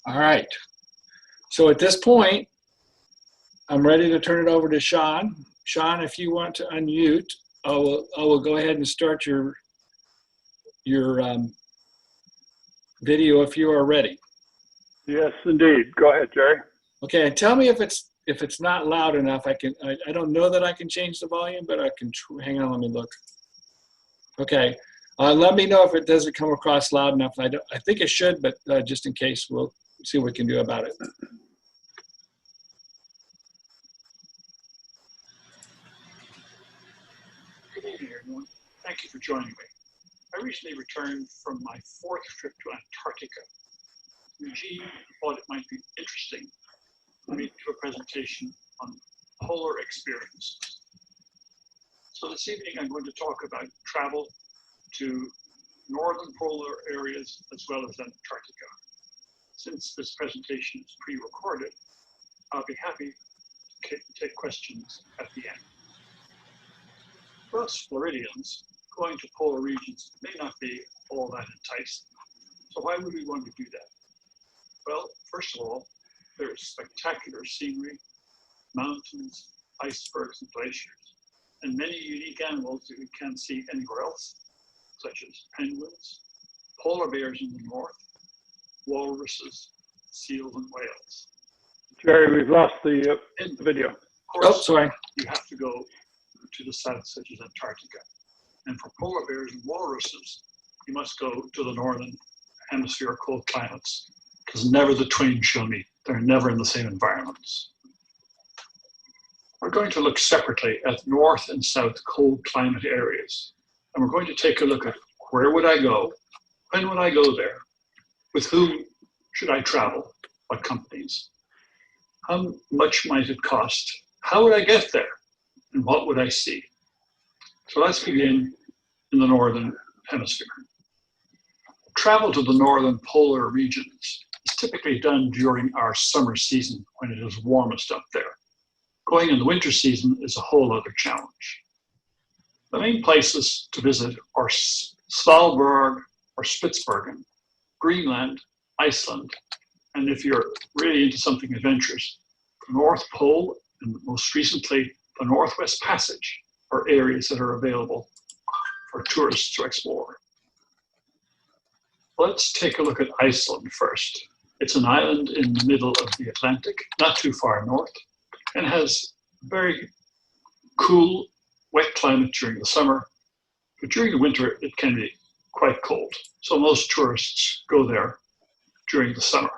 All right. So at this point, I'm ready to turn it over to Sean. Sean, if you want to unmute, I will go ahead and start your video if you are ready. Yes, indeed. Go ahead, Jerry. Okay, and tell me if it's not loud enough. I don't know that I can change the volume, but I can. Hang on, let me look. Okay, let me know if it doesn't come across loud enough. I think it should, but just in case, we'll see what we can do about it. Good evening, everyone. Thank you for joining me. I recently returned from my 4th trip to Antarctica. Eugene thought it might be interesting for me to do a presentation on polar experiences. So this evening I'm going to talk about travel to northern polar areas as well as Antarctica. Since this presentation is pre-recorded, I'll be happy to take questions at the end. For us Floridians, going to polar regions may not be all that enticing. So why would we want to do that? Well, first of all, there's spectacular scenery, mountains, icebergs, and glaciers, and many unique animals that we can't see anywhere else, such as penguins, polar bears in the north, walruses, seals, and whales. Jerry, we've lost the video. Of course, sorry. You have to go to the south, such as Antarctica. And for polar bears and walruses, you must go to the northern hemisphere cold climates, because never the twain shall meet. They're never in the same environments. We're going to look separately at north and south cold climate areas. And we're going to take a look at where would I go, when would I go there, with whom should I travel, what companies, how much might it cost, how would I get there, and what would I see? So let's begin in the northern hemisphere. Travel to the northern polar regions is typically done during our summer season when it is warmest up there. Going in the winter season is a whole other challenge. The main places to visit are SVALBARD or Spitsbergen, Greenland, Iceland, and if you're really into something adventurous, the North Pole and most recently the Northwest Passage are areas that are available for tourists to explore. Let's take a look at Iceland first. It's an island in the middle of the Atlantic, not too far north, and has very cool, wet climate during the summer, but during the winter it can be quite cold. So most tourists go there during the summer.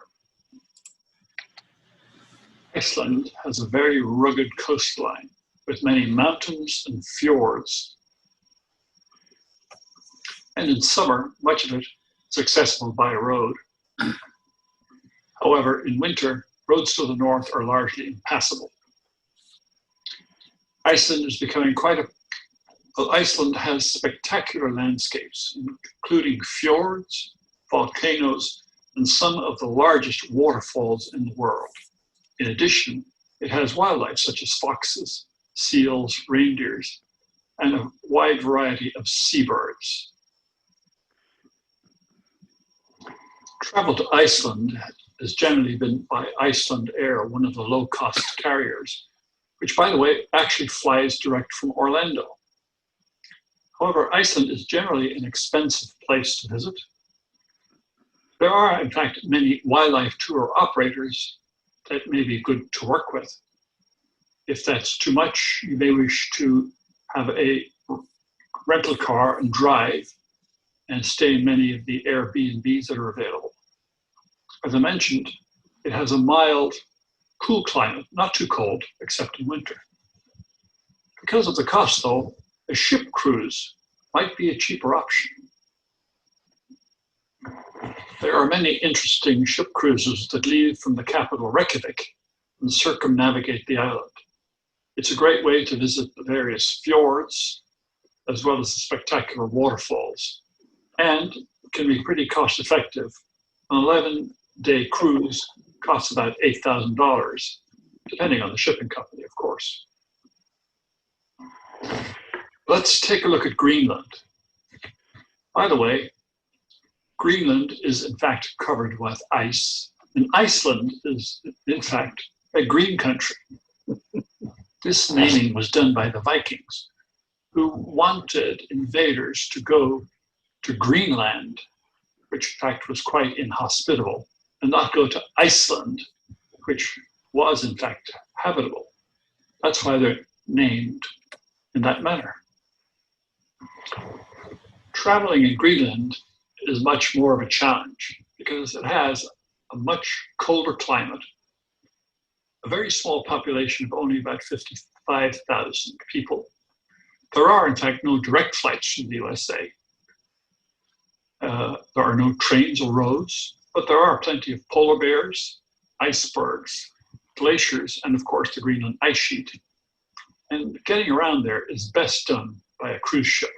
Iceland has a very rugged coastline with many mountains and fjords. And in summer, much of it is accessible by road. However, in winter, roads to the north are largely impassable. Iceland is becoming Iceland has spectacular landscapes, including fjords, volcanoes, and some of the largest waterfalls in the world. In addition, it has wildlife such as foxes, seals, reindeers, and a wide variety of seabirds. Travel to Iceland has generally been by Iceland Air, one of the low-cost carriers, which, by the way, actually flies direct from Orlando. However, Iceland is generally an expensive place to visit. There are, in fact, many wildlife tour operators that may be good to work with. If that's too much, you may wish to have a rental car and drive and stay in many of the Airbnbs that are available. As I mentioned, it has a mild, cool climate, not too cold, except in winter. Because of the cost, though, a ship cruise might be a cheaper option. There are many interesting ship cruises that leave from the capital Reykjavik and circumnavigate the island. It's a great way to visit the various fjords, as well as the spectacular waterfalls, and can be pretty cost effective. An 11-day cruise costs about $8,000, depending on the shipping company, of course. Let's take a look at Greenland. By the way, Greenland is in fact covered with ice, And Iceland is, in fact, a green country. This naming was done by the Vikings, who wanted invaders to go to Greenland, which in fact was quite inhospitable, and not go to Iceland, which was in fact habitable. That's why they're named in that manner. Traveling in Greenland is much more of a challenge because it has a much colder climate, a very small population of only about 55,000 people. There are, in fact, no direct flights from the USA. There are no trains or roads, but there are plenty of polar bears, icebergs, glaciers, and of course the Greenland ice sheet. And getting around there is best done by a cruise ship.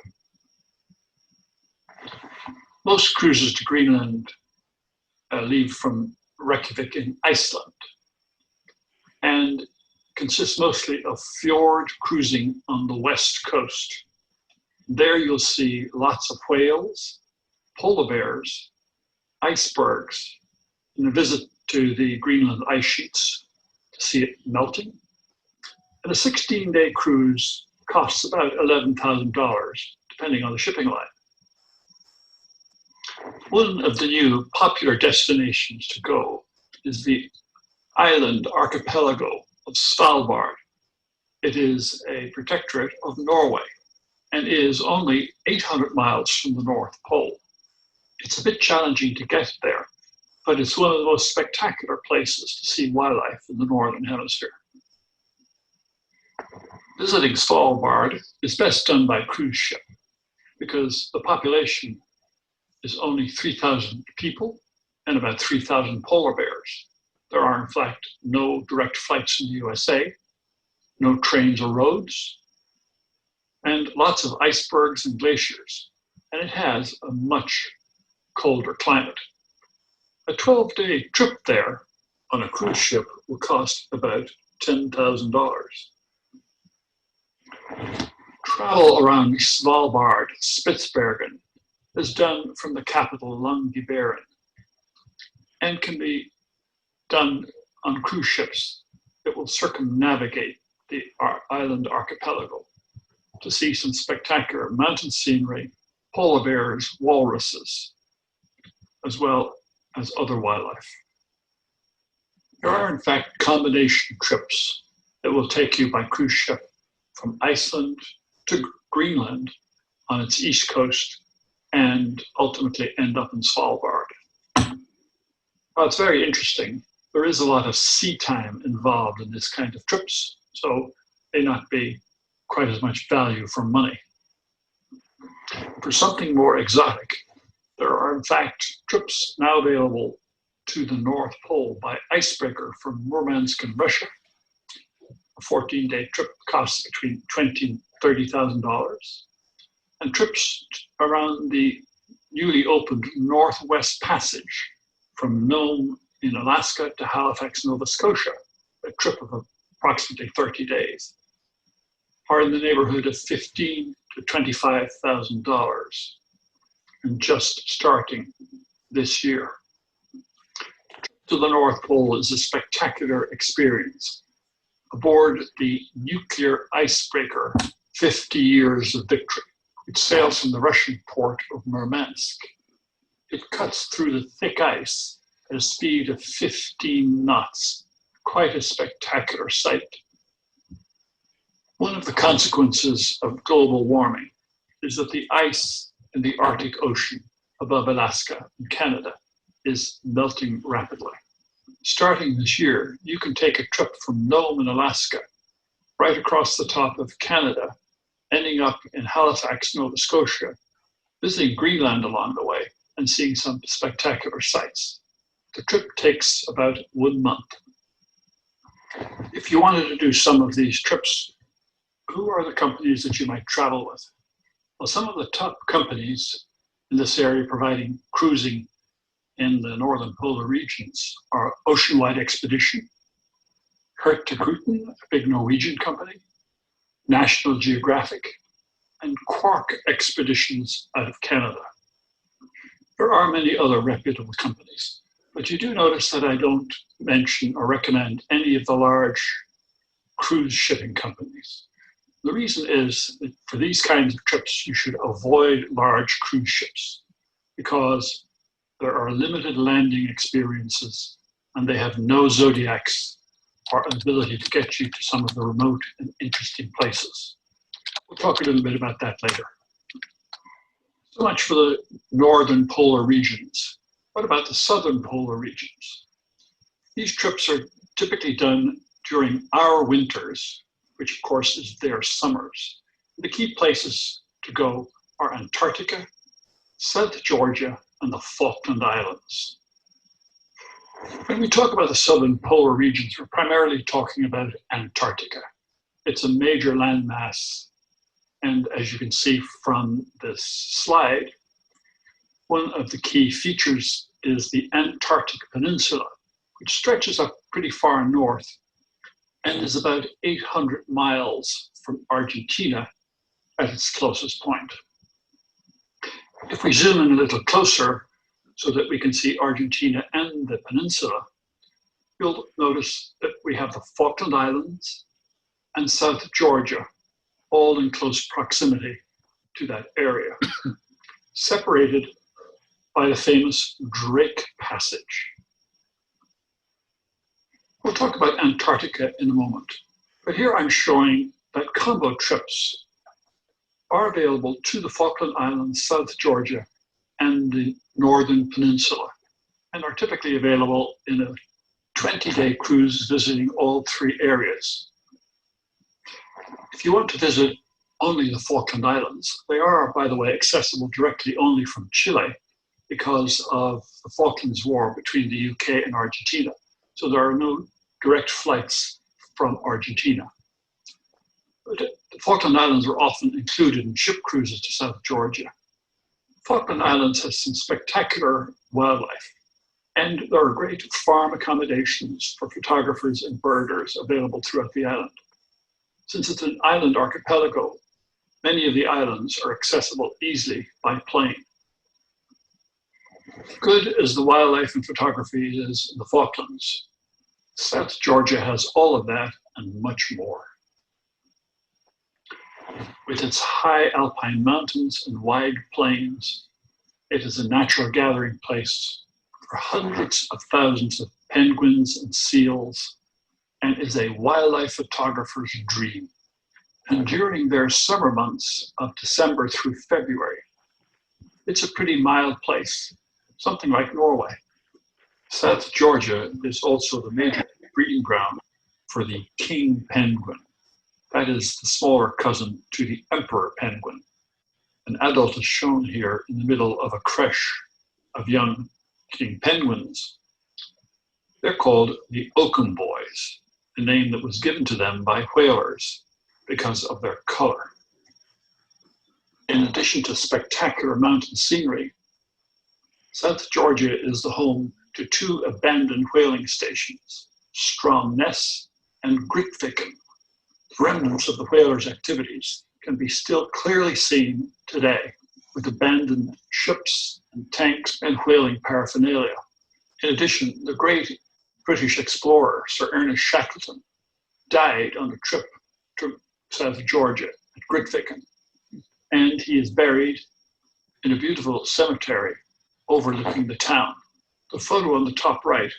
Most cruises to Greenland leave from Reykjavik in Iceland and consist mostly of fjord cruising on the west coast. There you'll see lots of whales, polar bears, icebergs, and a visit to the Greenland ice sheets to see it melting. And a 16-day cruise costs about $11,000, depending on the shipping line. One of the new popular destinations to go is the island archipelago of Svalbard. It is a protectorate of Norway and is only 800 miles from the North Pole. It's a bit challenging to get there, but it's one of the most spectacular places to see wildlife in the Northern Hemisphere. Visiting Svalbard is best done by cruise ship because the population is only 3,000 people and about 3,000 polar bears. There are, in fact, no direct flights in the USA, no trains or roads, and lots of icebergs and glaciers. And it has a much colder climate. A 12-day trip there on a cruise ship will cost about $10,000. Travel around Svalbard, Spitsbergen, is done from the capital Longyearbyen and can be done on cruise ships that will circumnavigate the island archipelago to see some spectacular mountain scenery, polar bears, walruses, as well as other wildlife. There are, in fact, combination trips that will take you by cruise ship from Iceland to Greenland on its east coast and ultimately end up in Svalbard. Well, it's very interesting. There is a lot of sea time involved in this kind of trips, so may not be quite as much value for money. For something more exotic, there are in fact trips now available to the North Pole by icebreaker from Murmansk in Russia. A 14-day trip costs between $20,000 and $30,000. And trips around the newly opened Northwest Passage from Nome in Alaska to Halifax, Nova Scotia, a trip of approximately 30 days, are in the neighborhood of $15,000 to $25,000 and just starting this year. To the North Pole is a spectacular experience. Aboard the nuclear icebreaker 50 Years of Victory, which sails from the Russian port of Murmansk. It cuts through the thick ice at a speed of 15 knots, quite a spectacular sight. One of the consequences of global warming is that the ice in the Arctic Ocean above Alaska and Canada is melting rapidly. Starting this year, you can take a trip from Nome in Alaska right across the top of Canada, ending up in Halifax, Nova Scotia, visiting Greenland along the way and seeing some spectacular sights. The trip takes about 1 month. If you wanted to do some of these trips, who are the companies that you might travel with? Well, some of the top companies in this area providing cruising in the northern polar regions are Oceanwide Expedition, Hurtigruten, a big Norwegian company, National Geographic, and Quark Expeditions out of Canada. There are many other reputable companies. But you do notice that I don't mention or recommend any of the large cruise shipping companies. The reason is that for these kinds of trips, you should avoid large cruise ships because there are limited landing experiences and they have no Zodiacs or ability to get you to some of the remote and interesting places. We'll talk a little bit about that later. So much for the northern polar regions. What about the southern polar regions? These trips are typically done during our winters, which of course is their summers. The key places to go are Antarctica, South Georgia, and the Falkland Islands. When we talk about the southern polar regions, we're primarily talking about Antarctica. It's a major landmass, and as you can see from this slide, one of the key features is the Antarctic Peninsula, which stretches up pretty far north and is about 800 miles from Argentina at its closest point. If we zoom in a little closer so that we can see Argentina and the peninsula, you'll notice that we have the Falkland Islands and South Georgia, all in close proximity to that area, separated by the famous Drake Passage. We'll talk about Antarctica in a moment, but here I'm showing that combo trips are available to the Falkland Islands, South Georgia, and the Northern Peninsula, and are typically available in a 20-day cruise visiting all three areas. If you want to visit only the Falkland Islands, they are, by the way, accessible directly only from Chile because of the Falklands War between the UK and Argentina. So there are no direct flights from Argentina. But the Falkland Islands are often included in ship cruises to South Georgia. Falkland Islands has some spectacular wildlife, and there are great farm accommodations for photographers and birders available throughout the island. Since it's an island archipelago, many of the islands are accessible easily by plane. Good as the wildlife and photography is in the Falklands, South Georgia has all of that and much more. With its high alpine mountains and wide plains, it is a natural gathering place for hundreds of thousands of penguins and seals, and is a wildlife photographer's dream. And during their summer months of December through February, it's a pretty mild place, something like Norway. South Georgia is also the major breeding ground for the king penguin. That is the smaller cousin to the emperor penguin. An adult is shown here in the middle of a creche of young king penguins. They're called the oakum boys, a name that was given to them by whalers because of their color. In addition to spectacular mountain scenery, South Georgia is the home to two abandoned whaling stations, Stromness and Grytviken. Remnants of the whalers' activities can be still clearly seen today with abandoned ships and tanks and whaling paraphernalia. In addition, the great British explorer, Sir Ernest Shackleton, died on a trip to South Georgia at Grytviken, and he is buried in a beautiful cemetery overlooking the town. The photo on the top right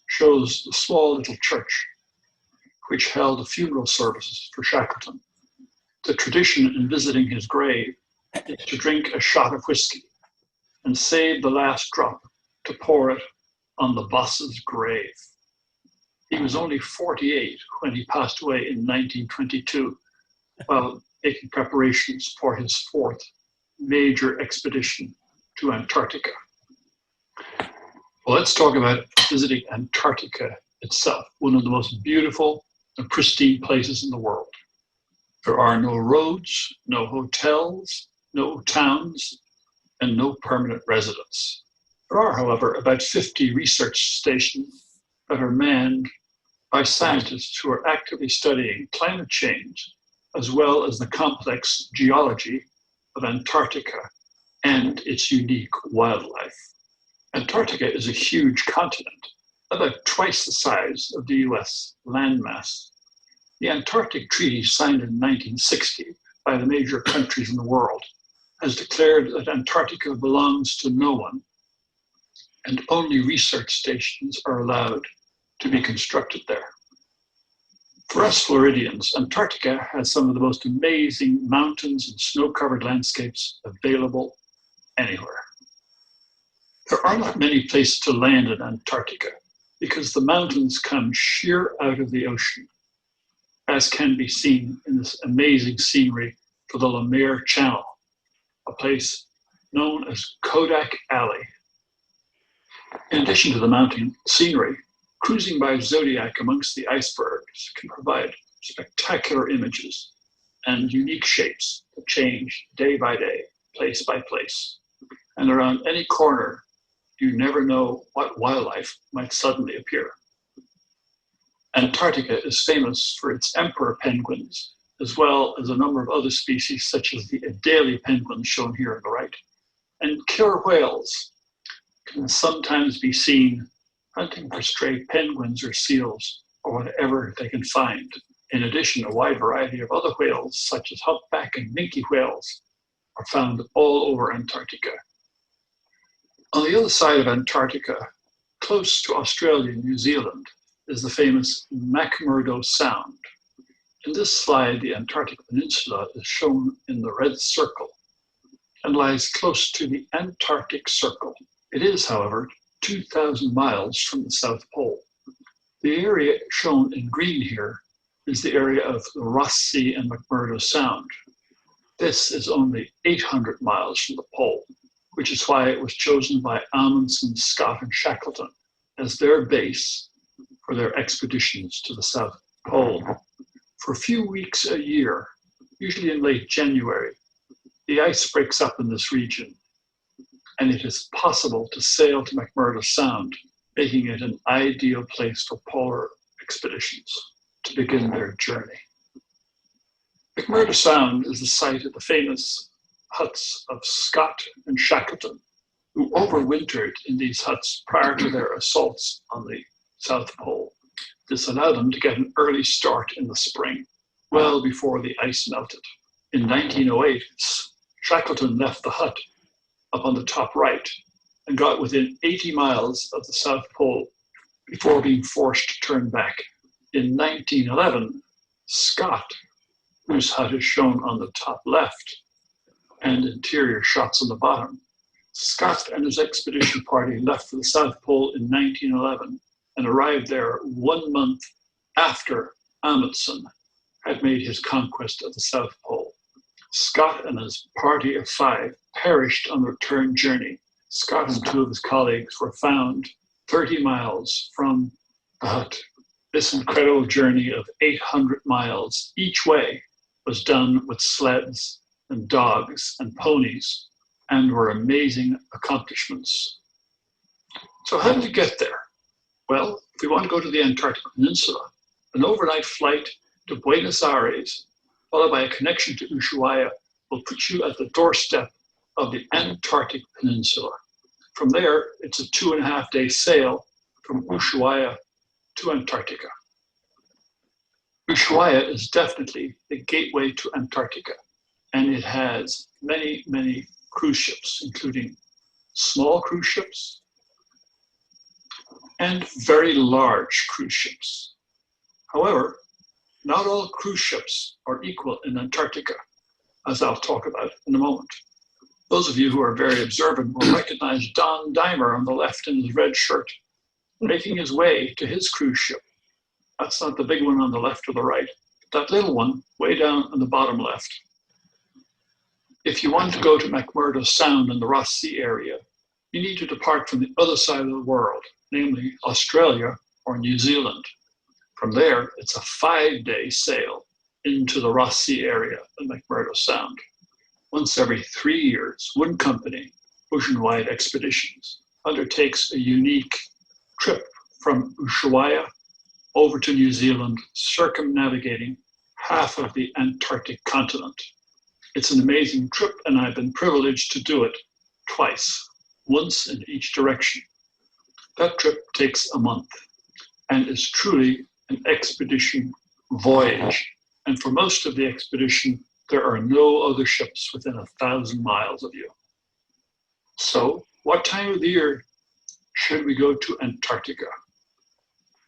shows the small little church which held the funeral services for Shackleton. The tradition in visiting his grave is to drink a shot of whiskey and save the last drop to pour it on the boss's grave. He was only 48 when he passed away in 1922 while making preparations for his fourth major expedition to Antarctica. Well, let's talk about visiting Antarctica itself, one of the most beautiful and pristine places in the world. There are no roads, no hotels, no towns, and no permanent residents. There are, however, about 50 research stations that are manned by scientists who are actively studying climate change, as well as the complex geology of Antarctica and its unique wildlife. Antarctica is a huge continent, about twice the size of the US landmass. The Antarctic Treaty, signed in 1960 by the major countries in the world, has declared that Antarctica belongs to no one, and only research stations are allowed to be constructed there. For us Floridians, Antarctica has some of the most amazing mountains and snow-covered landscapes available anywhere. There are not many places to land in Antarctica because the mountains come sheer out of the ocean, as can be seen in this amazing scenery for the Luminar Channel, a place known as Kodak Alley. In addition to the mountain scenery, cruising by Zodiac amongst the icebergs can provide spectacular images and unique shapes that change day by day, place by place. And around any corner, you never know what wildlife might suddenly appear. Antarctica is famous for its emperor penguins, as well as a number of other species such as the Adelie penguins shown here on the right. And killer whales can sometimes be seen hunting for stray penguins or seals or whatever they can find. In addition, a wide variety of other whales such as humpback and minke whales are found all over Antarctica. On the other side of Antarctica, close to Australia and New Zealand, is the famous McMurdo Sound. In this slide, the Antarctic Peninsula is shown in the red circle and lies close to the Antarctic Circle. It is, however, 2,000 miles from the South Pole. The area shown in green here is the area of the Ross Sea and McMurdo Sound. This is only 800 miles from the pole, which is why it was chosen by Amundsen, Scott, and Shackleton as their base for their expeditions to the South Pole. For a few weeks a year, usually in late January, the ice breaks up in this region, and it is possible to sail to McMurdo Sound, making it an ideal place for polar expeditions to begin their journey. McMurdo Sound is the site of the famous huts of Scott and Shackleton, who overwintered in these huts prior to their assaults on the South Pole. This allowed them to get an early start in the spring, well before the ice melted. In 1908, Shackleton left the hut up on the top right and got within 80 miles of the South Pole before being forced to turn back. In 1911, Scott, whose hut is shown on the top left and interior shots on the bottom, Scott and his expedition party left for the South Pole in 1911 and arrived there 1 month after Amundsen had made his conquest of the South Pole. Scott and his party of 5 perished on the return journey. Scott and 2 of his colleagues were found 30 miles from the hut. This incredible journey of 800 miles each way was done with sleds and dogs and ponies and were amazing accomplishments. So how did we get there? Well, if we want to go to the Antarctic Peninsula, an overnight flight to Buenos Aires, followed by a connection to Ushuaia, will put you at the doorstep of the Antarctic Peninsula. From there, it's a 2.5-day sail from Ushuaia to Antarctica. Ushuaia is definitely the gateway to Antarctica, and it has many, many cruise ships, including small cruise ships and very large cruise ships. However, not all cruise ships are equal in Antarctica, as I'll talk about in a moment. Those of you who are very observant will recognize Don Dimer on the left in his red shirt, making his way to his cruise ship. That's not the big one on the left or the right, that little one way down on the bottom left. If you want to go to McMurdo Sound in the Ross Sea area, you need to depart from the other side of the world, namely Australia or New Zealand. From there, it's a 5-day sail into the Ross Sea area of McMurdo Sound. Once every 3 years, one company, Ocean-Wide Expeditions, undertakes a unique trip from Ushuaia over to New Zealand, circumnavigating half of the Antarctic continent. It's an amazing trip, and I've been privileged to do it twice, once in each direction. That trip takes a month and is truly an expedition voyage. And for most of the expedition, there are no other ships within 1,000 miles of you. So, what time of the year should we go to Antarctica?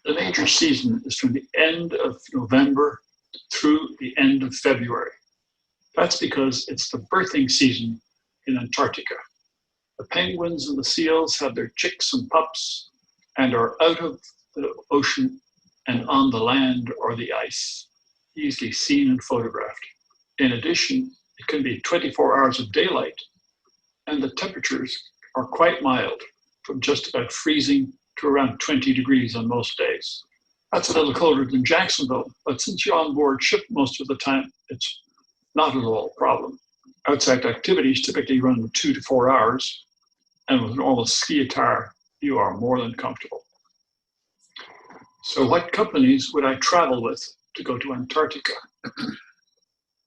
The major season is from the end of November through the end of February. That's because it's the birthing season in Antarctica. The penguins and the seals have their chicks and pups and are out of the ocean and on the land or the ice, easily seen and photographed. In addition, it can be 24 hours of daylight, and the temperatures are quite mild, from just about freezing to around 20 degrees on most days. That's a little colder than Jacksonville, but since you're on board ship most of the time, it's not at all a problem. Outside activities typically run 2 to 4 hours, and with an almost ski attire, you are more than comfortable. So what companies would I travel with to go to Antarctica?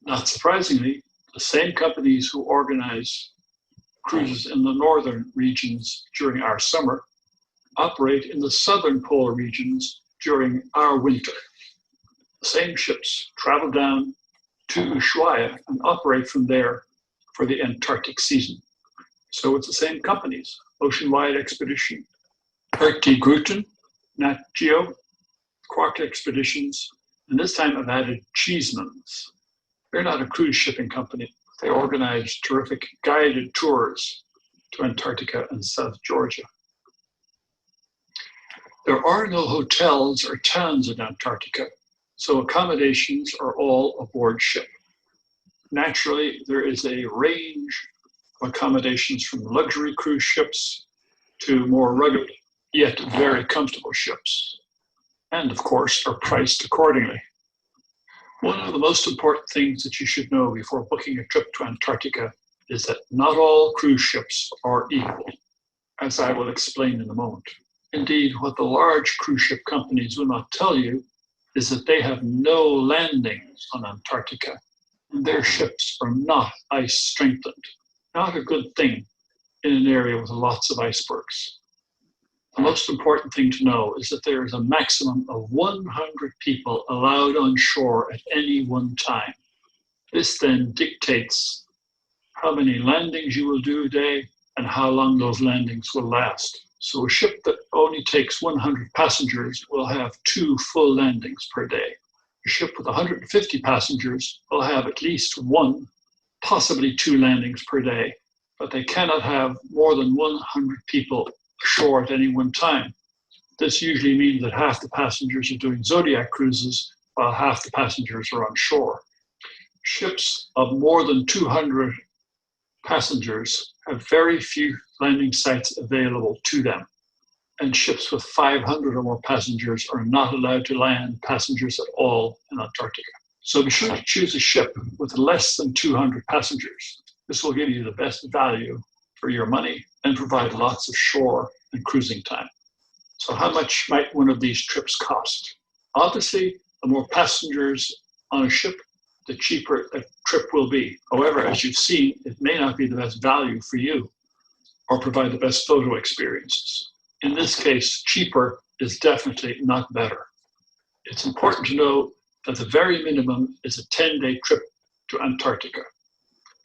Not surprisingly, the same companies who organize cruises in the northern regions during our summer operate in the southern polar regions during our winter. The same ships travel down to Ushuaia and operate from there for the Antarctic season. So it's the same companies, Ocean-Wide Expedition, RT Gruten, Nat Geo, Quark Expeditions, and this time I've added Cheesemans. They're not a cruise shipping company. They organize terrific guided tours to Antarctica and South Georgia. There are no hotels or towns in Antarctica, so accommodations are all aboard ship. Naturally, there is a range of accommodations from luxury cruise ships to more rugged, yet very comfortable ships, and of course are priced accordingly. One of the most important things that you should know before booking a trip to Antarctica is that not all cruise ships are equal, as I will explain in a moment. Indeed, what the large cruise ship companies will not tell you is that they have no landings on Antarctica, and their ships are not ice strengthened. Not a good thing in an area with lots of icebergs. The most important thing to know is that there is a maximum of 100 people allowed on shore at any one time. This then dictates how many landings you will do a day and how long those landings will last. So a ship that only takes 100 passengers will have 2 full landings per day. A ship with 150 passengers will have at least 1, possibly 2 landings per day, but they cannot have more than 100 people ashore at any one time. This usually means that half the passengers are doing Zodiac cruises while half the passengers are on shore. Ships of more than 200 passengers have very few landing sites available to them, and ships with 500 or more passengers are not allowed to land passengers at all in Antarctica. So be sure to choose a ship with less than 200 passengers. This will give you the best value for your money and provide lots of shore and cruising time. So how much might one of these trips cost? Obviously, the more passengers on a ship, the cheaper a trip will be. However, as you've seen, it may not be the best value for you or provide the best photo experiences. In this case, cheaper is definitely not better. It's important to know that the very minimum is a 10-day trip to Antarctica,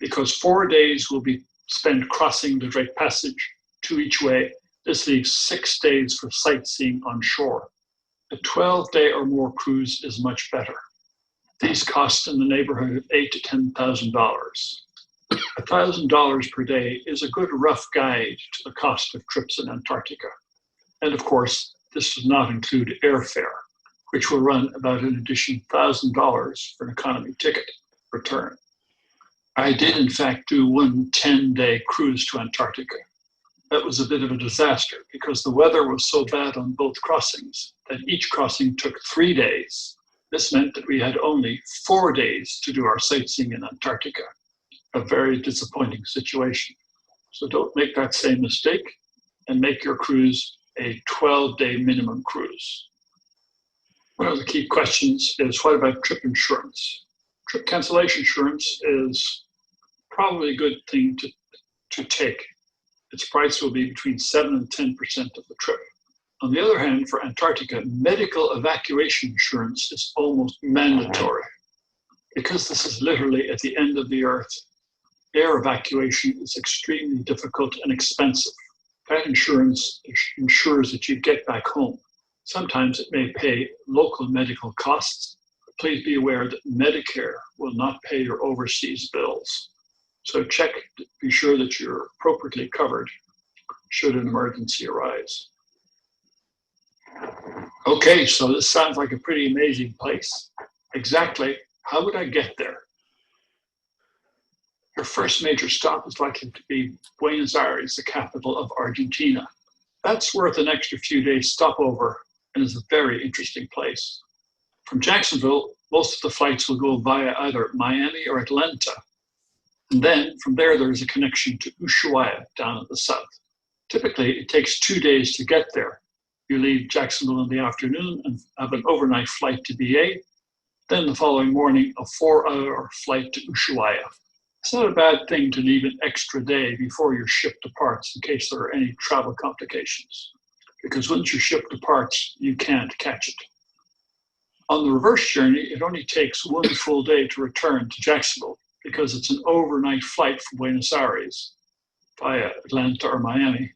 because 4 days will be spent crossing the Drake Passage 2 each way. This leaves 6 days for sightseeing on shore. A 12-day or more cruise is much better. These cost in the neighborhood of $8,000 to $10,000. $1,000 per day is a good rough guide to the cost of trips in Antarctica. And of course, this does not include airfare, which will run about an additional $1,000 for an economy ticket return. I did, in fact, do one 10-day cruise to Antarctica. That was a bit of a disaster because the weather was so bad on both crossings that each crossing took 3 days. This meant that we had only 4 days to do our sightseeing in Antarctica, a very disappointing situation. So don't make that same mistake and make your cruise a 12-day minimum cruise. One of the key questions is, what about trip insurance? Trip cancellation insurance is probably a good thing to take. Its price will be between 7 and 10% of the trip. On the other hand, for Antarctica, medical evacuation insurance is almost mandatory. Because this is literally at the end of the Earth, air evacuation is extremely difficult and expensive. That insurance ensures that you get back home. Sometimes it may pay local medical costs, but please be aware that Medicare will not pay your overseas bills. So be sure that you're appropriately covered should an emergency arise. Okay, so this sounds like a pretty amazing place. Exactly, how would I get there? Your first major stop is likely to be Buenos Aires, the capital of Argentina. That's worth an extra few days stopover and is a very interesting place. From Jacksonville, most of the flights will go via either Miami or Atlanta. And then from there is a connection to Ushuaia down in the south. Typically, it takes 2 days to get there. You leave Jacksonville in the afternoon and have an overnight flight to BA. Then the following morning, a 4-hour flight to Ushuaia. It's not a bad thing to leave an extra day before your ship departs in case there are any travel complications. Because once your ship departs, you can't catch it. On the reverse journey, it only takes 1 full day to return to Jacksonville because it's an overnight flight from Buenos Aires via Atlanta or Miami,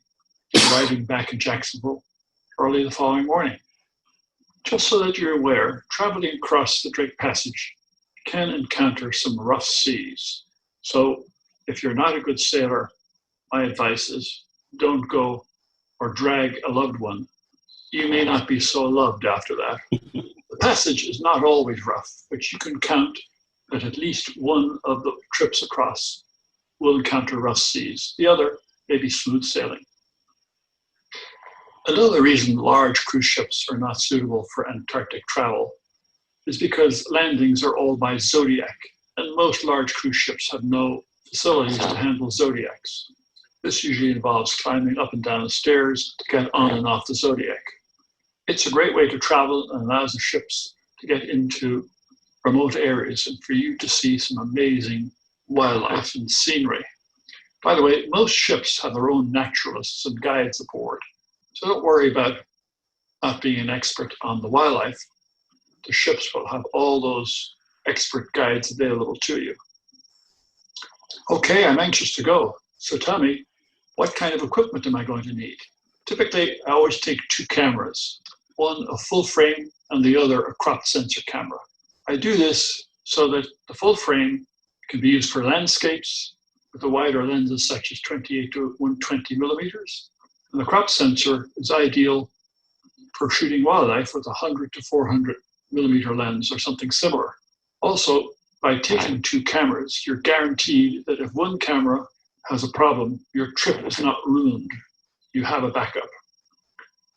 arriving back in Jacksonville early the following morning. Just so that you're aware, traveling across the Drake Passage can encounter some rough seas. So if you're not a good sailor, my advice is don't go or drag a loved one. You may not be so loved after that. The passage is not always rough, but you can count that at least one of the trips across will encounter rough seas. The other may be smooth sailing. Another reason large cruise ships are not suitable for Antarctic travel is because landings are all by Zodiac, and most large cruise ships have no facilities to handle Zodiacs. This usually involves climbing up and down the stairs to get on and off the Zodiac. It's a great way to travel and allows the ships to get into remote areas and for you to see some amazing wildlife and scenery. By the way, most ships have their own naturalists and guides aboard, so don't worry about not being an expert on the wildlife. The ships will have all those expert guides available to you. Okay, I'm anxious to go. So tell me, what kind of equipment am I going to need? Typically, I always take 2 cameras, one a full frame and the other a crop sensor camera. I do this so that the full frame can be used for landscapes with the wider lenses such as 28 to 120 millimeters. And the crop sensor is ideal for shooting wildlife with a 100 to 400 millimeter lens or something similar. Also, by taking 2 cameras, you're guaranteed that if one camera has a problem, your trip is not ruined. You have a backup.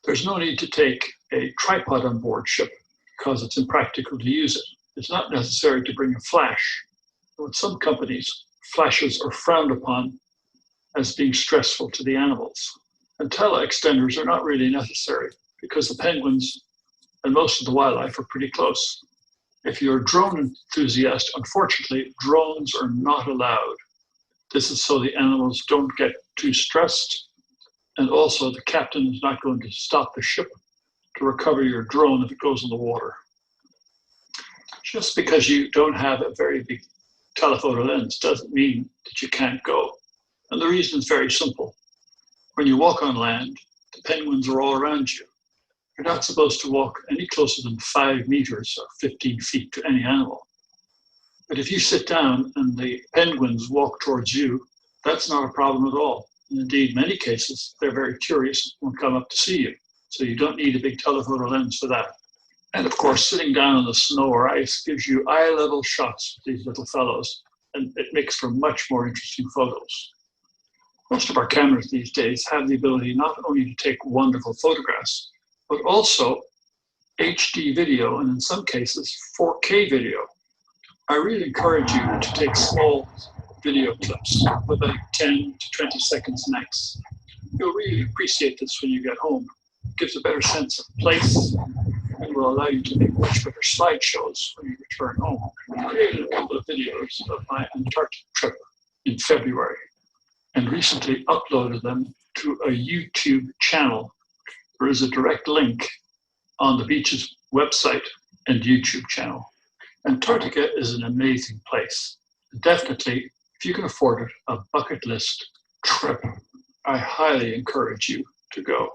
There's no need to take a tripod on board ship because it's impractical to use it. It's not necessary to bring a flash. With some companies, flashes are frowned upon as being stressful to the animals. And tele-extenders are not really necessary because the penguins and most of the wildlife are pretty close. If you're a drone enthusiast, unfortunately, drones are not allowed. This is so the animals don't get too stressed, and also the captain is not going to stop the ship to recover your drone if it goes in the water. Just because you don't have a very big telephoto lens doesn't mean that you can't go. And the reason is very simple. When you walk on land, the penguins are all around you. You're not supposed to walk any closer than 5 meters or 15 feet to any animal. But if you sit down and the penguins walk towards you, that's not a problem at all. And indeed, in many cases, they're very curious and will come up to see you. So you don't need a big telephoto lens for that. And of course, sitting down on the snow or ice gives you eye-level shots with these little fellows, and it makes for much more interesting photos. Most of our cameras these days have the ability not only to take wonderful photographs, but also HD video, and in some cases, 4K video. I really encourage you to take small video clips, about 10 to 20 seconds max. You'll really appreciate this when you get home. It gives a better sense of place and will allow you to make much better slideshows when you return home. I created a couple of videos of my Antarctic trip in February and recently uploaded them to a YouTube channel. there is a direct link on the beach's website and YouTube channel. Antarctica is an amazing place. Definitely, if you can afford it, a bucket list trip. I highly encourage you to go.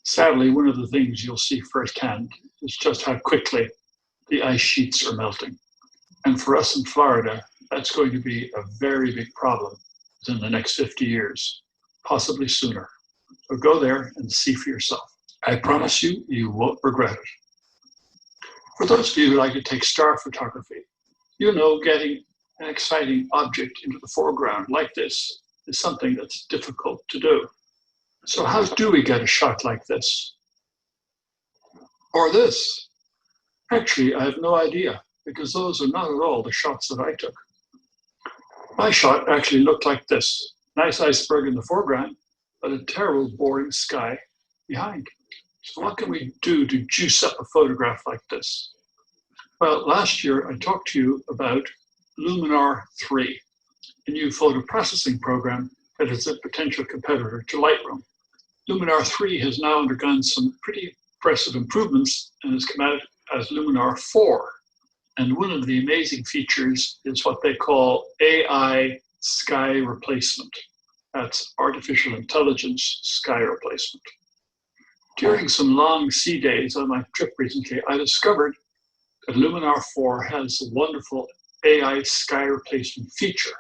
Sadly, one of the things you'll see firsthand is just how quickly the ice sheets are melting. And for us in Florida, that's going to be a very big problem within the next 50 years, possibly sooner. So go there and see for yourself. I promise you, you won't regret it. For those of you who like to take star photography, you know getting an exciting object into the foreground like this is something that's difficult to do. So how do we get a shot like this? Or this? Actually, I have no idea, because those are not at all the shots that I took. My shot actually looked like this. Nice iceberg in the foreground, but a terrible boring sky behind. So what can we do to juice up a photograph like this? Well, last year I talked to you about Luminar 3, a new photo processing program that is a potential competitor to Lightroom. Luminar 3 has now undergone some pretty impressive improvements and has come out as Luminar 4. And one of the amazing features is what they call AI sky replacement. That's artificial intelligence sky replacement. During some long sea days on my trip recently, I discovered that Luminar 4 has a wonderful AI sky replacement feature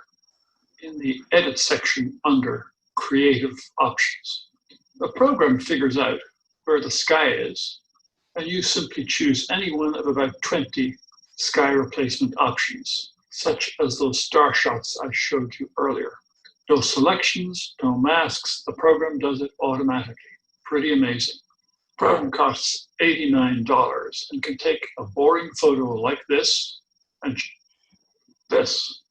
in the edit section under creative options. The program figures out where the sky is, and you simply choose any one of about 20 sky replacement options, such as those star shots I showed you earlier. No selections, no masks, the program does it automatically. Pretty amazing. The program costs $89 and can take a boring photo like this and this.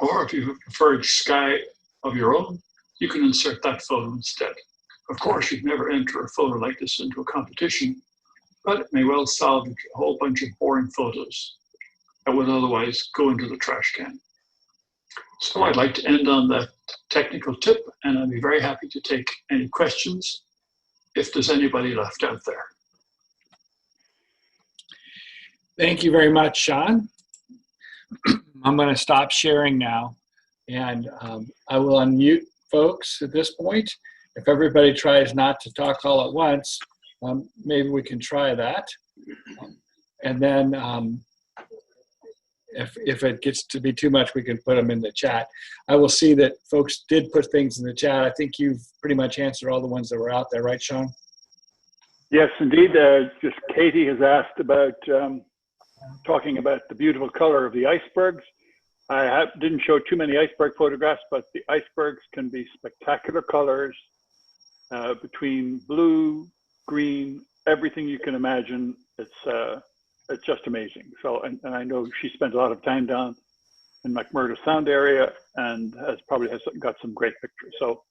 Or if you have a preferred sky of your own, you can insert that photo instead. Of course, you'd never enter a photo like this into a competition, but it may well salvage a whole bunch of boring photos that would otherwise go into the trash can. So I'd like to end on that technical tip, and I'd be very happy to take any questions if there's anybody left out there. Thank you very much, Sean. I'm going to stop sharing now, and I will unmute folks at this point. If everybody tries not to talk all at once, maybe we can try that. And then if it gets to be too much, we can put them in the chat. I will see that folks did put things in the chat. I think you've pretty much answered all the ones that were out there, right, Sean? Yes, indeed. Just Katie has asked about talking about the beautiful color of the icebergs. I didn't show too many iceberg photographs, but the icebergs can be spectacular colors between blue, green, everything you can imagine. It's just amazing. So, and I know she spent a lot of time down in McMurdo Sound area and probably has got some great pictures. So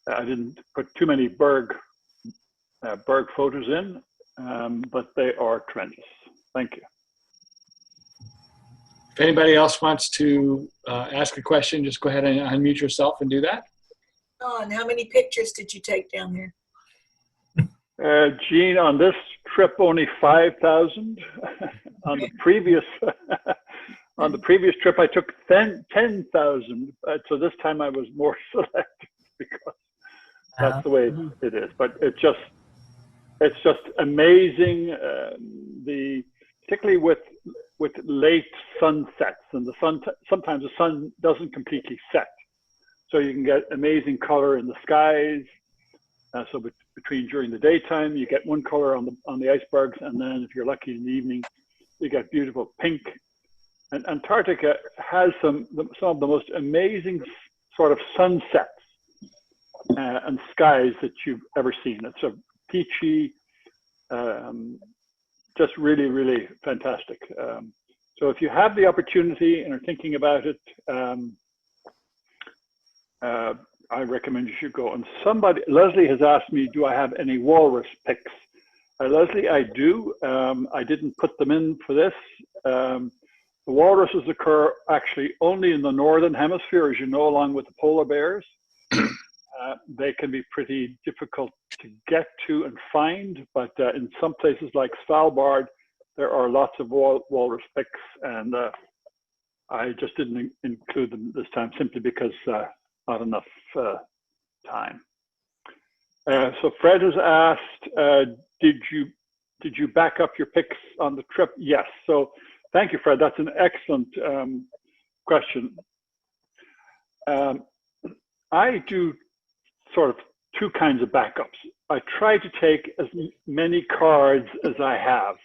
I didn't put too many berg photos in, but they are tremendous. Thank you. If anybody else wants to ask a question, just go ahead and unmute yourself and do that. And how many pictures did you take down there? Gene, on this trip, only 5,000. On the previous on the previous trip, I took 10,000. So this time I was more selective because that's the way it is. But it's just amazing. Particularly with late sunsets, and sometimes the sun doesn't completely set, so you can get amazing color in the skies. So between during the daytime, you get one color on the icebergs, and then if you're lucky in the evening, you get beautiful pink. And Antarctica has some of the most amazing sort of sunsets and skies that you've ever seen. It's a peachy, just really, really fantastic. So if you have the opportunity and are thinking about it, I recommend you should go. And Leslie has asked me, do I have any walrus pics? Leslie, I do. I didn't put them in for this. The walruses occur actually only in the northern hemisphere, as you know, along with the polar bears. They can be pretty difficult to get to and find, but in some places like Svalbard, there are lots of walrus picks, and I just didn't include them this time simply because not enough time. So Fred has asked, did you back up your pics on the trip? Yes. So thank you, Fred. That's an excellent question. I do sort of two kinds of backups. I try to take as many cards as I have.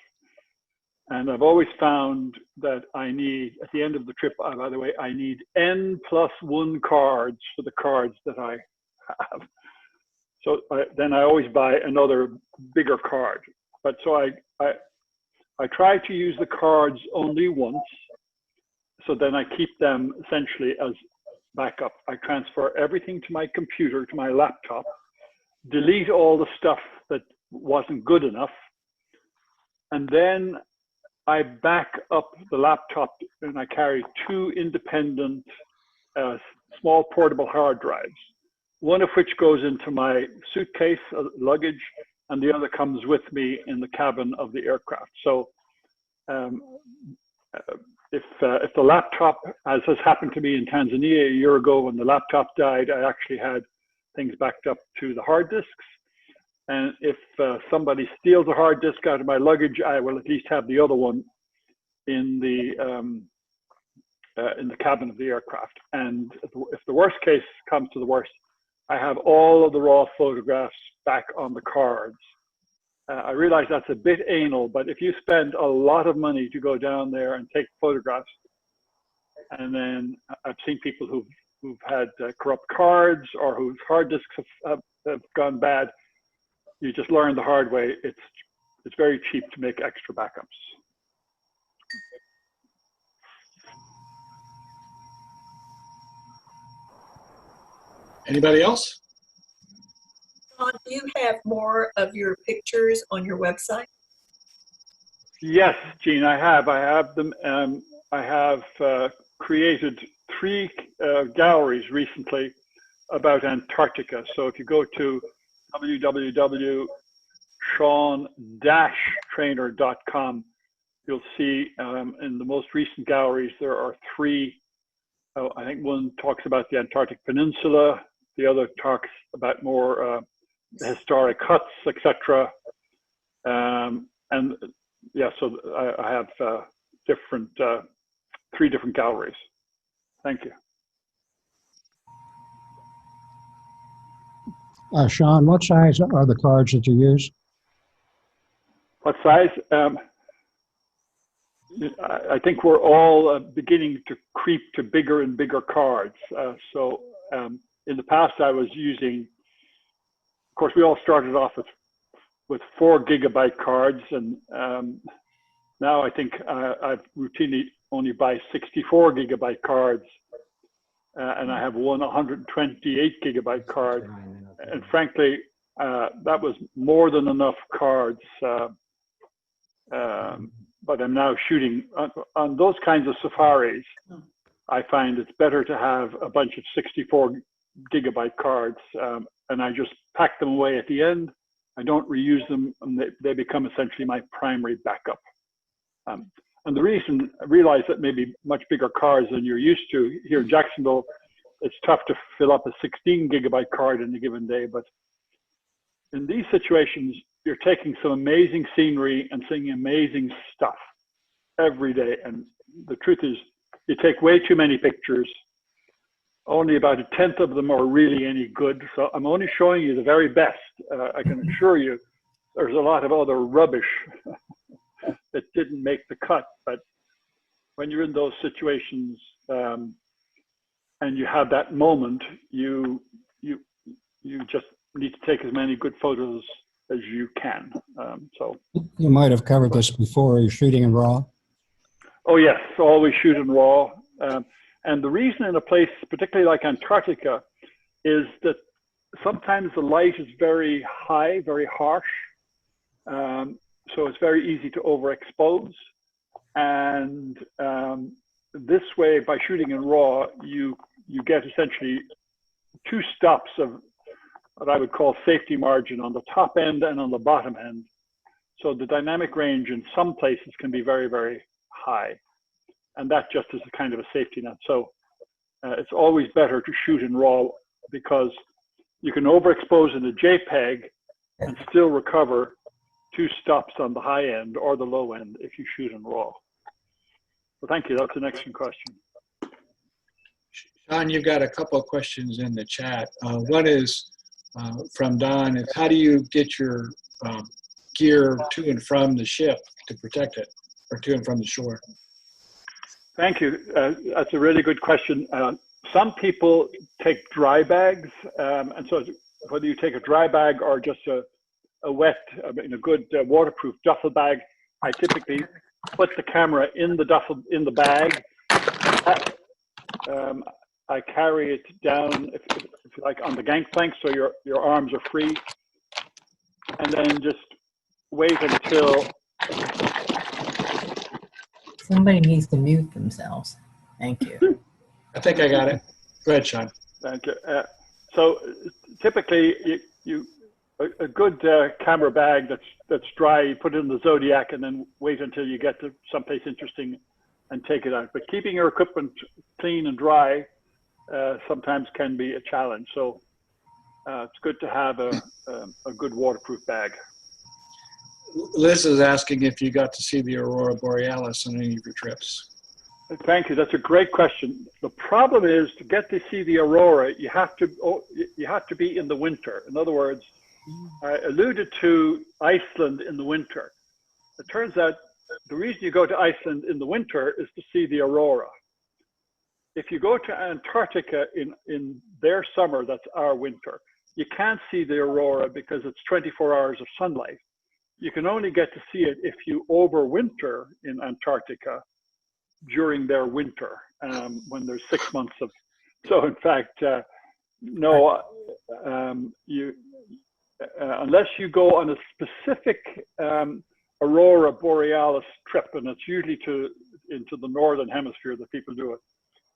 And I've always found that I need, at the end of the trip, by the way, I need N+1 cards for the cards that I have. So then I always buy another bigger card. But so I try to use the cards only once. So then I keep them essentially as backup. I transfer everything to my computer, to my laptop, delete all the stuff that wasn't good enough, and then I back up the laptop, and I carry two independent small portable hard drives, one of which goes into my suitcase, luggage, and the other comes with me in the cabin of the aircraft. So if the laptop, as has happened to me in Tanzania a year ago when the laptop died, I actually had things backed up to the hard disks. And if somebody steals a hard disk out of my luggage, I will at least have the other one in the cabin of the aircraft. And if the worst case comes to the worst, I have all of the raw photographs back on the cards. I realize that's a bit anal, but if you spend a lot of money to go down there and take photographs, and then I've seen people who've had corrupt cards or whose hard disks have gone bad, you just learn the hard way. It's very cheap to make extra backups. Anybody else? John, do you have more of your pictures on your website? Yes, Jean, I have. I have them. I have created 3 galleries recently about Antarctica. So if you go to www.sean-traynor.com, you'll see in the most recent galleries there are 3. I think one talks about the Antarctic Peninsula, the other talks about more the historic huts, etc. And yeah, so I have 3 different galleries. Thank you. Sean, what size are the cards that you use? What size? I think we're all beginning to creep to bigger and bigger cards. So in the past, I was using, of course, we all started off with 4 gigabyte cards, and now I think I routinely only buy 64 gigabyte cards, and I have one 128 gigabyte card. And frankly, that was more than enough cards. But I'm now shooting on those kinds of safaris. I find it's better to have a bunch of 64 gigabyte cards, and I just pack them away at the end. I don't reuse them, and they become essentially my primary backup. And the reason I realize that maybe much bigger cards than you're used to here in Jacksonville, it's tough to fill up a 16 gigabyte card in a given day, but in these situations, you're taking some amazing scenery and seeing amazing stuff every day. And the truth is, you take way too many pictures. Only about 1/10 of them are really any good. So I'm only showing you the very best. I can assure you there's a lot of other rubbish that didn't make the cut. But when you're in those situations and you have that moment, you just need to take as many good photos as you can. So You might have covered this before. You're shooting in RAW. oh yes, always shoot in RAW. And the reason in a place, particularly like Antarctica, is that sometimes the light is very high, very harsh. So it's very easy to overexpose. And this way, by shooting in RAW, you get essentially 2 stops of what I would call safety margin on the top end and on the bottom end. So the dynamic range in some places can be very, very high. And that just is a kind of a safety net. So it's always better to shoot in RAW because you can overexpose in a JPEG and still recover 2 stops on the high end or the low end if you shoot in RAW. So thank you. That's an excellent question. Sean, you've got a couple of questions in the chat. One is from Don, is how do you get your gear to and from the ship to protect it, or to and from the shore? Thank you. That's a really good question. Some people take dry bags, and so whether you take a dry bag or just a wet, a good waterproof duffel bag, I typically put the camera in the bag. I carry it down, if you like, on the gangplank, so your arms are free, and then just wait until. Somebody needs to mute themselves. Thank you. I think I got it. Go ahead, Sean. Thank you. So typically, a good camera bag that's dry, you put it in the Zodiac, and then wait until you get to someplace interesting and take it out. But keeping your equipment clean and dry sometimes can be a challenge. So it's good to have a good waterproof bag. Liz is asking if you got to see the Aurora Borealis on any of your trips. Thank you. That's a great question. The problem is to get to see the aurora, you have to be in the winter. In other words, I alluded to Iceland in the winter. It turns out the reason you go to Iceland in the winter is to see the aurora. If you go to Antarctica in their summer, that's our winter, you can't see the aurora because it's 24 hours of sunlight. You can only get to see it if you overwinter in Antarctica during their winter, when there's 6 months of. So in fact, no, unless you go on a specific Aurora Borealis trip, and it's usually into the northern hemisphere that people do it.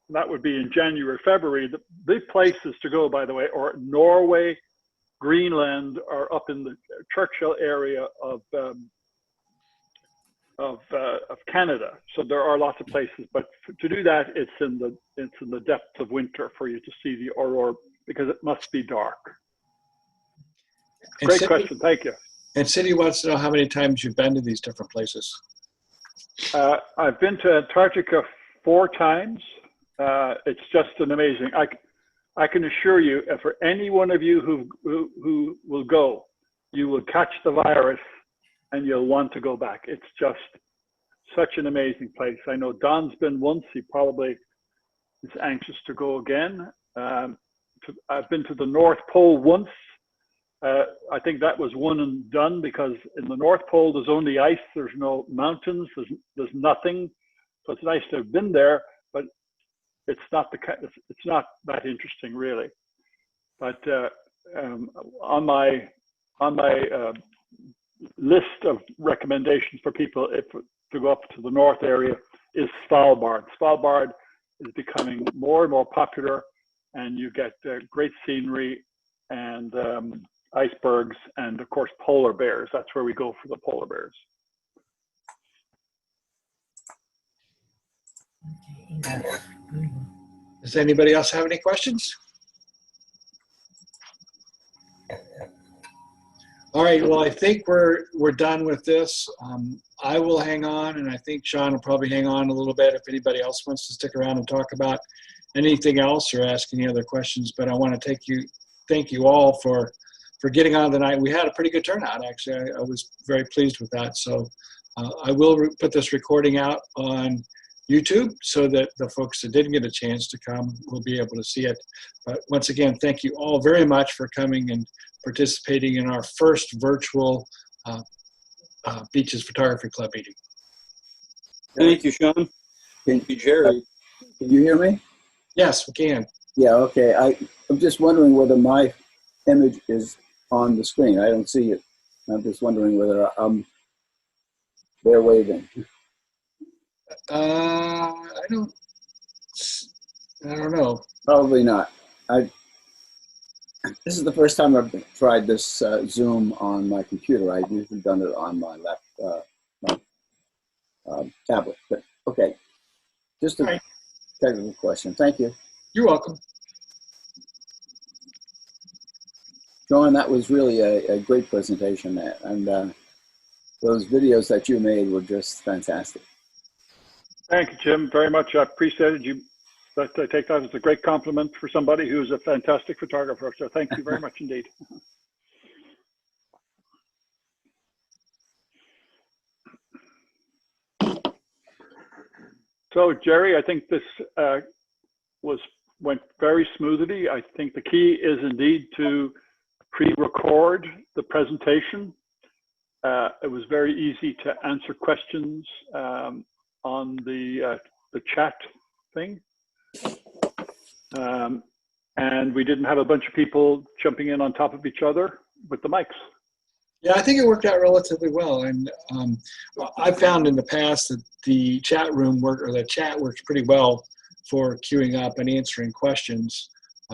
And that would be in January, February. The big places to go, by the way, are Norway, Greenland, or up in the Churchill area of Canada. So there are lots of places, but to do that, it's in the depths of winter for you to see the aurora because it must be dark. Great question, thank you. And Cindy wants to know how many times you've been to these different places. I've been to Antarctica 4 times. It's just an amazing. I can assure you, for any one of you who will go, you will catch the virus and you'll want to go back. It's just such an amazing place. I know Don's been once. He probably is anxious to go again. I've been to the North Pole once. I think that was one and done because in the North Pole, there's only ice. There's no mountains. There's nothing. So it's nice to have been there, but it's not that interesting really. But on my list of recommendations for people to go up to the north area is Svalbard. Svalbard is becoming more and more popular, and you get great scenery and icebergs, and of course polar bears. That's where we go for the polar bears. Does anybody else have any questions? All right, well, I think we're done with this. I will hang on, and I think Sean will probably hang on a little bit if anybody else wants to stick around and talk about anything else or ask any other questions. But I want to thank you all for getting on tonight. We had a pretty good turnout, actually. I was very pleased with that. So I will put this recording out on YouTube so that the folks that didn't get a chance to come will be able to see it. But once again, thank you all very much for coming and participating in our first virtual Beaches Photography Club meeting. Thank you, Sean. Thank you, Jerry. Can you hear me? Yes, we can. Yeah, okay. I'm just wondering whether my image is on the screen. I don't see it. I'm just wondering whether they're waving. I don't know. Probably not. This is the first time I've tried this Zoom on my computer. I've usually done it on my tablet. But okay, just a Right. technical question. Thank you. You're welcome. John, that was really a great presentation, and those videos that you made were just fantastic. Thank you, Jim, very much. I appreciated you. But I take that as a great compliment for somebody who's a fantastic photographer. So thank you very much indeed. So Jerry, I think this went very smoothly. I think the key is indeed to pre-record the presentation. It was very easy to answer questions on the chat thing. And we didn't have a bunch of people jumping in on top of each other with the mics. Yeah, I think it worked out relatively well. And I found in the past that the chat room the chat works pretty well for queuing up and answering questions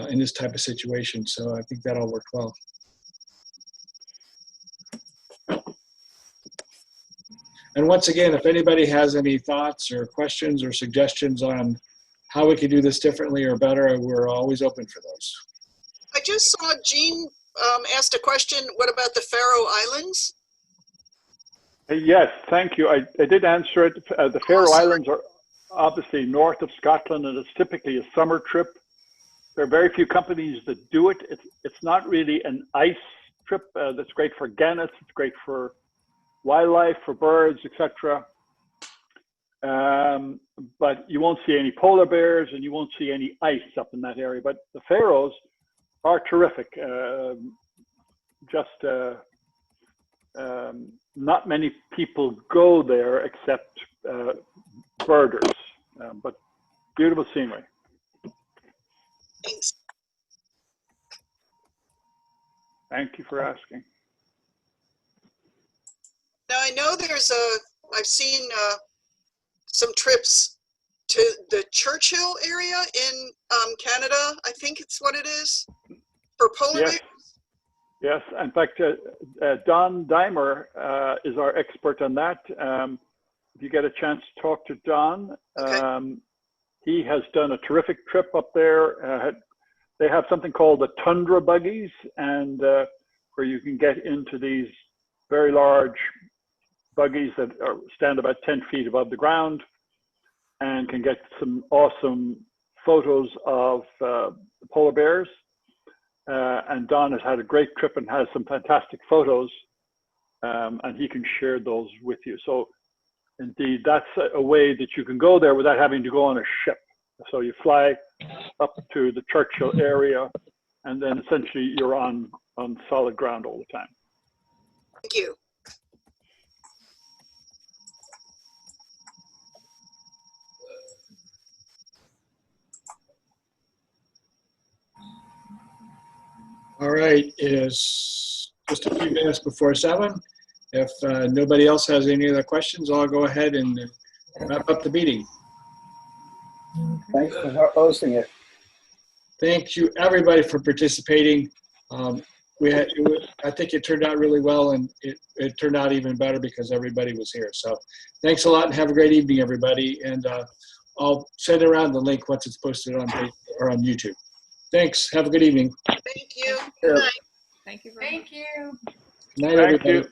in this type of situation. So I think that all worked well. And once again, if anybody has any thoughts or questions or suggestions on how we could do this differently or better, we're always open for those. I just saw Jean asked a question. What about the Faroe Islands? Yes, thank you. I did answer it. The Faroe Islands are obviously north of Scotland, and it's typically a summer trip. There are very few companies that do it. It's not really an ice trip. That's great for gannets. It's great for wildlife, for birds, etc. But you won't see any polar bears and you won't see any ice up in that area. But the Faroes are terrific. Not many people go there except birders, but beautiful scenery. Thanks. Thank you for asking. Now I know I've seen some trips to the Churchill area in Canada. I think it's what it is for polar bears. Yes, in fact, Don Dimer is our expert on that. If you get a chance to talk to Don, Okay. he has done a terrific trip up there. They have something called the tundra buggies, and where you can get into these very large buggies that stand about 10 feet above the ground and can get some awesome photos of the polar bears. And Don has had a great trip and has some fantastic photos, and he can share those with you. So indeed, that's a way that you can go there without having to go on a ship. So you fly up to the Churchill area, and then essentially you're on solid ground all the time. Thank you. All right, it is just a few minutes before 7. If nobody else has any other questions, I'll go ahead and wrap up the meeting. Thanks for hosting it. Thank you, everybody, for participating. I think it turned out really well, and it turned out even better because everybody was here. So thanks a lot, and have a great evening, everybody. And I'll send around the link once it's posted on Facebook or on YouTube. Thanks. Have a good evening. Thank you. Good night. Thank you very much. Good night, everybody. Thank you.